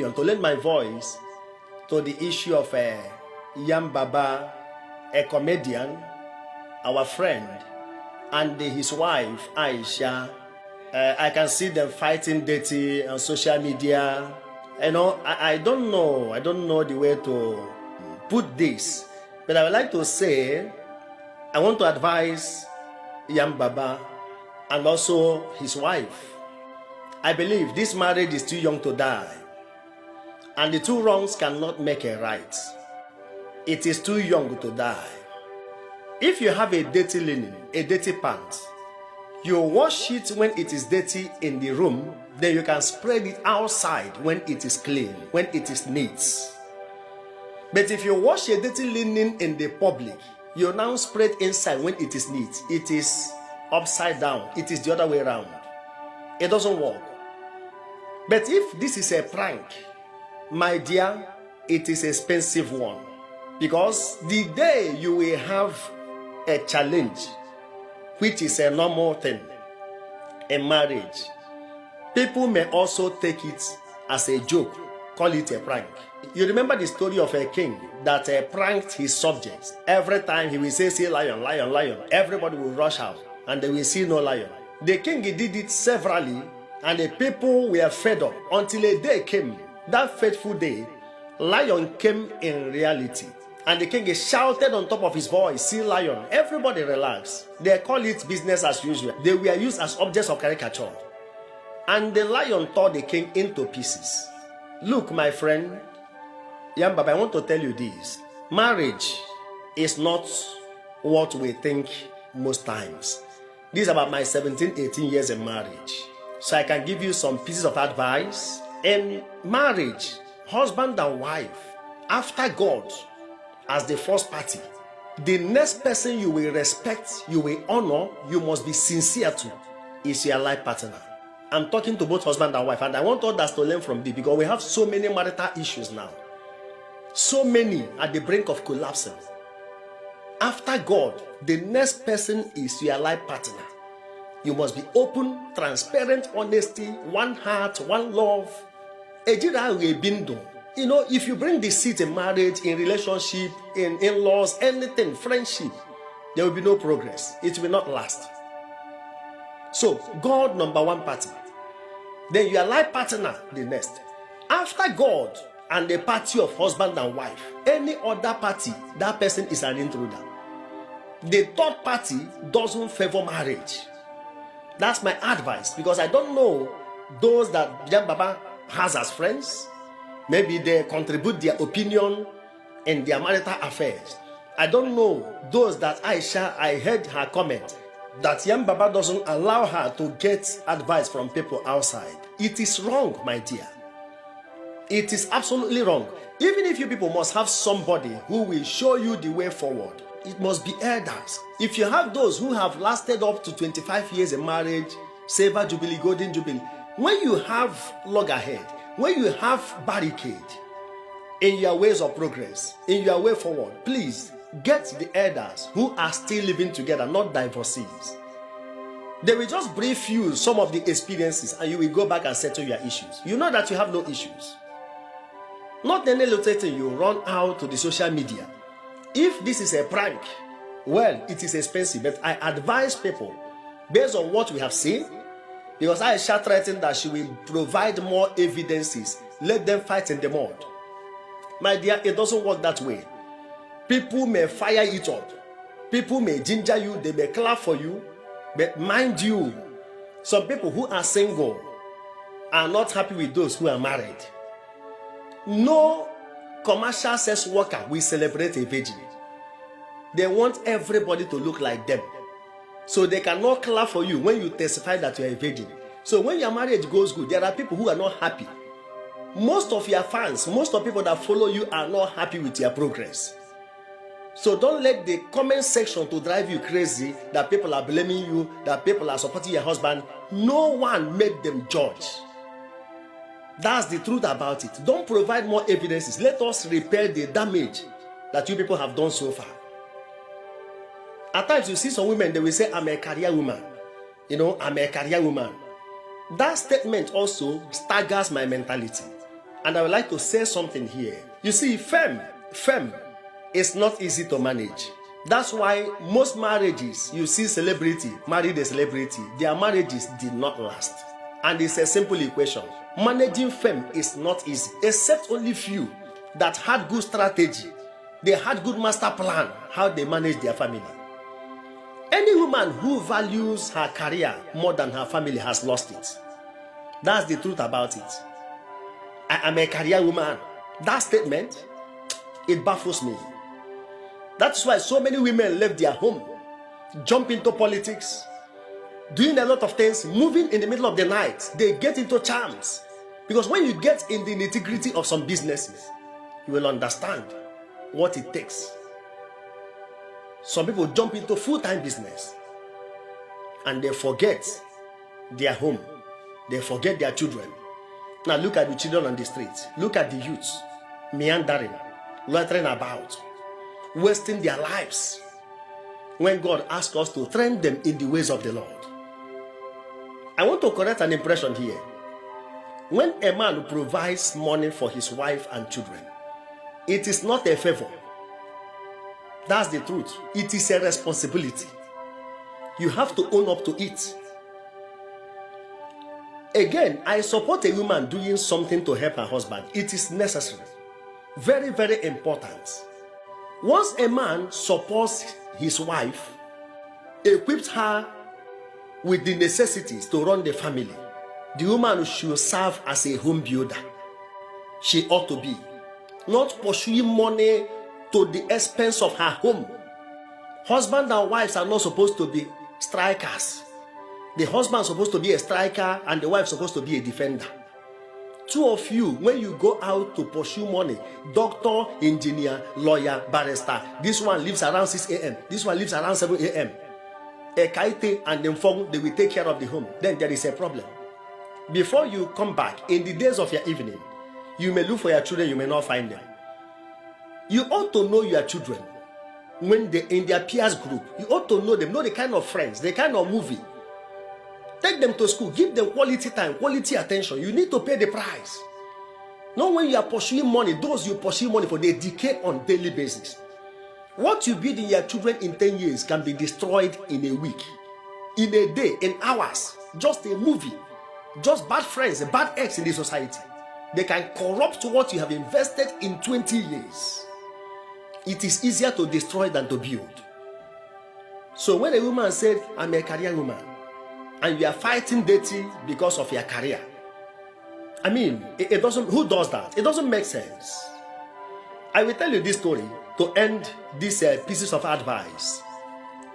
opinion, to lend my voice to the issue of Yam Baba, a comedian, our friend, and his wife, AISHA. I can see them fighting dirty on social media. You know, I don't know the way to put this, but I would like to say, I want to advise Yam Baba and also his wife. I believe this marriage is too young to die, and the two wrongs cannot make a right. It is too young to die. If you have a dirty linen, a dirty pants, you wash it when it is dirty in the room, then you can spread it outside when it is clean, when it is neat. But if you wash a dirty linen in the public, you now spread inside when it is neat. It is upside down. It is the other way around. It doesn't work. But if this is a prank, my dear, it is an expensive one. Because the day you will have a challenge, which is a normal thing in marriage, people may also take it as a joke, call it a prank. You remember the story of a king that pranked his subjects. Every time he will say lion, lion, lion, everybody will rush out and they will see no lion. The king did it severally, and the people were fed up until a day came. That fateful day, lion came in reality. And the king shouted on top of his voice, see lion. Everybody relaxed. They call it business as usual. They were used as objects of caricature. And the lion tore the king into pieces. Look, my friend, Yam Baba, I want to tell you this. Marriage is not what we think most times. This is about my 17, 18 years in marriage. So I can give you some pieces of advice. In marriage, husband and wife, after God as the first party, the next person you will respect, you will honor, you must be sincere to, is your life partner. I'm talking to both husband and wife, and I want others to learn from this, because we have so many marital issues now. So many at the brink of collapsing. After God, the next person is your life partner. You must be open, transparent, honesty, one heart, one love. You know, if you bring deceit in marriage, in relationship, in in-laws, anything, friendship, there will be no progress. It will not last. So, God, number one party. Then your life partner, the next. After God and the party of husband and wife, any other party, that person is an intruder. The third party doesn't favor marriage. That's my advice, because I don't know those that Yam Baba has as friends. Maybe they contribute their opinion in their marital affairs. I don't know those that AISHA, I heard her comment that Yam Baba doesn't allow her to get advice from people outside. It is wrong, my dear. It is absolutely wrong. Even if you people must have somebody who will show you the way forward, it must be elders. If you have those who have lasted up to 25 years in marriage, silver jubilee, golden jubilee, when you have loggerhead, when you have barricade in your ways of progress, in your way forward, please get the elders who are still living together, not divorcees. They will just brief you some of the experiences, and you will go back and settle your issues. You know that you have no issues. Not any little thing you run out to the social media. If this is a prank, well, it is expensive, but I advise people, based on what we have seen, because AISHA threatened that she will provide more evidences, let them fight in the mud. My dear, it doesn't work that way. People may fire it up. People may ginger you, they may clap for you, but mind you, some people who are single are not happy with those who are married. No commercial sex worker will celebrate a virgin. They want everybody to look like them. So they cannot clap for you when you testify that you are a virgin. So when your marriage goes good, there are people who are not happy. Most of your fans, most of people that follow you are not happy with your progress. So don't let the comment section to drive you crazy, that people are blaming you, that people are supporting your husband. No one made them judge. That's the truth about it. Don't provide more evidences. Let us repair the damage that you people have done so far. At times you see some women, they will say, I'm a career woman. You know, I'm a career woman. That statement also staggers my mentality. And I would like to say something here. You see, femme is not easy to manage. That's why most marriages, you see celebrity, married a celebrity, their marriages did not last. And it's a simple equation. Managing femme is not easy, except only few that had good strategy. They had good master plan, how they manage their family. Any woman who values her career more than her family has lost it. That's the truth about it. I am a career woman. That statement, it baffles me. That's why so many women left their home, jump into politics, doing a lot of things, moving in the middle of the night. They get into charms. Because when you get in the nitty-gritty of some businesses, you will understand what it takes. Some people jump into full-time business and they forget their home. They forget their children. Now look at the children on the streets. Look at the youths meandering, loitering about, wasting their lives, when God asks us to train them in the ways of the Lord. I want to correct an impression here. When a man provides money for his wife and children, it is not a favor. That's the truth. It is a responsibility. You have to own up to it. Again, I support a woman doing something to help her husband. It is necessary. Very, very important. Once a man supports his wife, equips her with the necessities to run the family, the woman should serve as a home builder. She ought to be. Not pursuing money to the expense of her home. Husband and wives are not supposed to be strikers. The husband is supposed to be a striker and the wife is supposed to be a defender. Two of you, when you go out to pursue money, doctor, engineer, lawyer, barrister, this one leaves around 6 a.m., this one leaves around 7 a.m. A kaite and them phone, they will take care of the home. Then there is a problem. Before you come back, in the days of your evening, you may look for your children, you may not find them. You ought to know your children when they're in their peers group. You ought to know them, know the kind of friends, the kind of movie. Take them to school, give them quality time, quality attention. You need to pay the price. Not when you are pursuing money, those you pursue money for, they decay on daily basis. What you build in your children in 10 years can be destroyed in a week, in a day, in hours. Just a movie, just bad friends, bad eggs in the society. They can corrupt what you have invested in 20 years. It is easier to destroy than to build. So when a woman said, I'm a career woman, and you are fighting dating because of your career, I mean, it doesn't, who does that? It doesn't make sense. I will tell you this story to end these pieces of advice.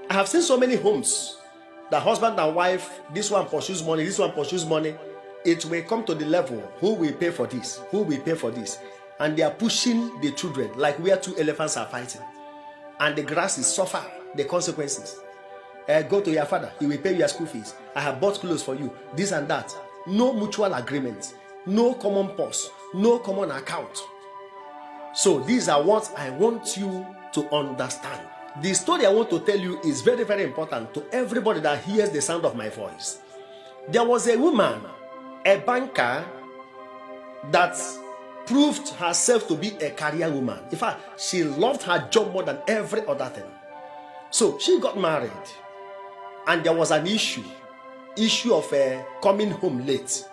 I have seen so many homes, the husband and wife, this one pursues money, this one pursues money. It will come to the level, who will pay for this? Who will pay for this? And they are pushing the children like where two elephants are fighting. And the grass is suffer the consequences. Go to your father, he will pay your school fees. I have bought clothes for you, this and that. No mutual agreement, no common purse, no common account. So these are what I want you to understand. The story I want to tell you is very, very important to everybody that hears the sound of my voice. There was a woman, a banker, that proved herself to be a career woman. In fact, she loved her job more than every other thing. So she got married, and there was an issue of coming home late.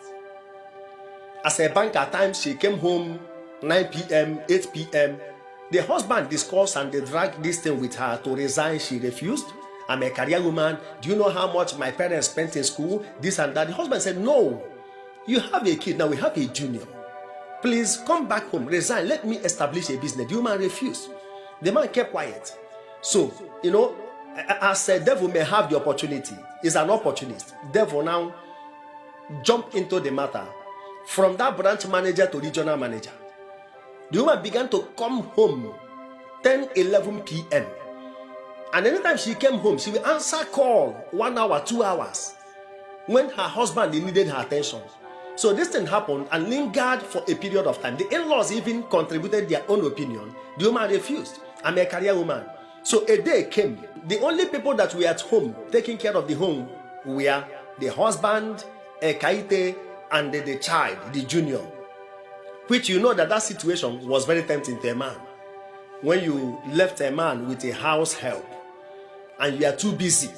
As a banker, at times she came home 9 p.m., 8 p.m. The husband discussed and they dragged this thing with her to resign. She refused. I'm a career woman. Do you know how much my parents spent in school? This and that. The husband said, no, you have a kid. Now we have a junior. Please come back home, resign. Let me establish a business. The woman refused. The man kept quiet. So, you know, as a devil may have the opportunity, is an opportunist. Devil now jumped into the matter from that branch manager to regional manager. The woman began to come home 10, 11 p.m. And anytime she came home, she would answer call 1 hour, 2 hours when her husband needed her attention. So this thing happened and lingered for a period of time. The in-laws even contributed their own opinion. The woman refused. I'm a career woman. So a day came. The only people that were at home taking care of the home were the husband, a kaite, and the child, the junior. which you know that situation was very tempting to a man. When you left a man with a house help and you are too busy,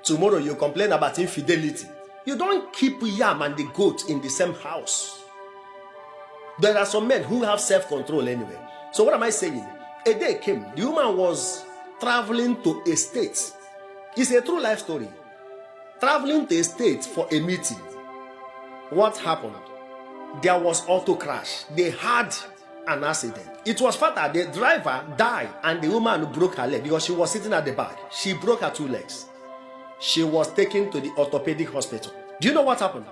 tomorrow you complain about infidelity. You don't keep yam and the goat in the same house. There are some men who have self-control anyway. So what am I saying? A day came, the woman was traveling to a state. It's a true life story. Traveling to a state for a meeting. What happened? There was auto crash. They had an accident. It was fatal. The driver died and the woman broke her leg because she was sitting at the back. She broke her 2 legs. She was taken to the orthopedic hospital. Do you know what happened?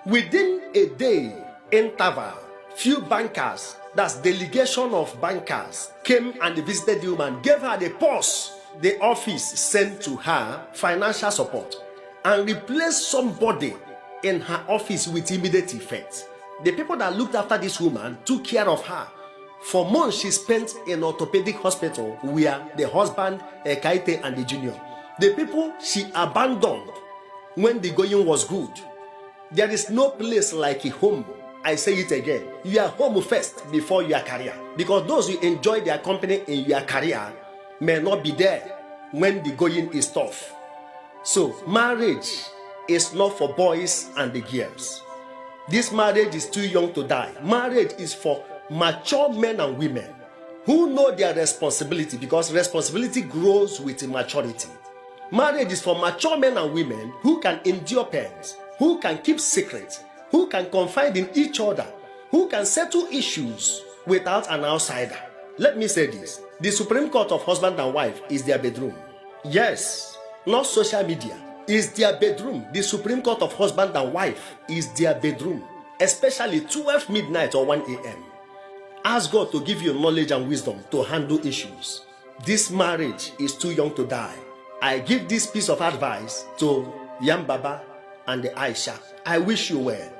Within a day interval, few bankers, that's delegation of bankers, came and visited the woman, gave her the purse the office sent to her, financial support, and replaced somebody in her office with immediate effect. The people that looked after this woman took care of her. For months, she spent in orthopedic hospital where the husband, Kaite, and the junior. The people she abandoned when the going was good. There is no place like a home. I say it again. You are home first before your career. Because those who enjoy their company in your career may not be there when the going is tough. So, marriage is not for boys and the girls. This marriage is too young to die. Marriage is for mature men and women who know their responsibility, because responsibility grows with maturity. Marriage is for mature men and women who can endure pains, who can keep secrets, who can confide in each other, who can settle issues without an outsider. Let me say this. The Supreme Court of husband and wife is their bedroom. Yes, not social media. Is their bedroom. The Supreme Court of husband and wife is their bedroom. Especially 12 midnight or 1 a.m. Ask God to give you knowledge and wisdom to handle issues. This marriage is too young to die. I give this piece of advice to Yam Baba and the AISHA. I wish you well.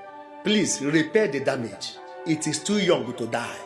Please repair the damage. It is too young to die.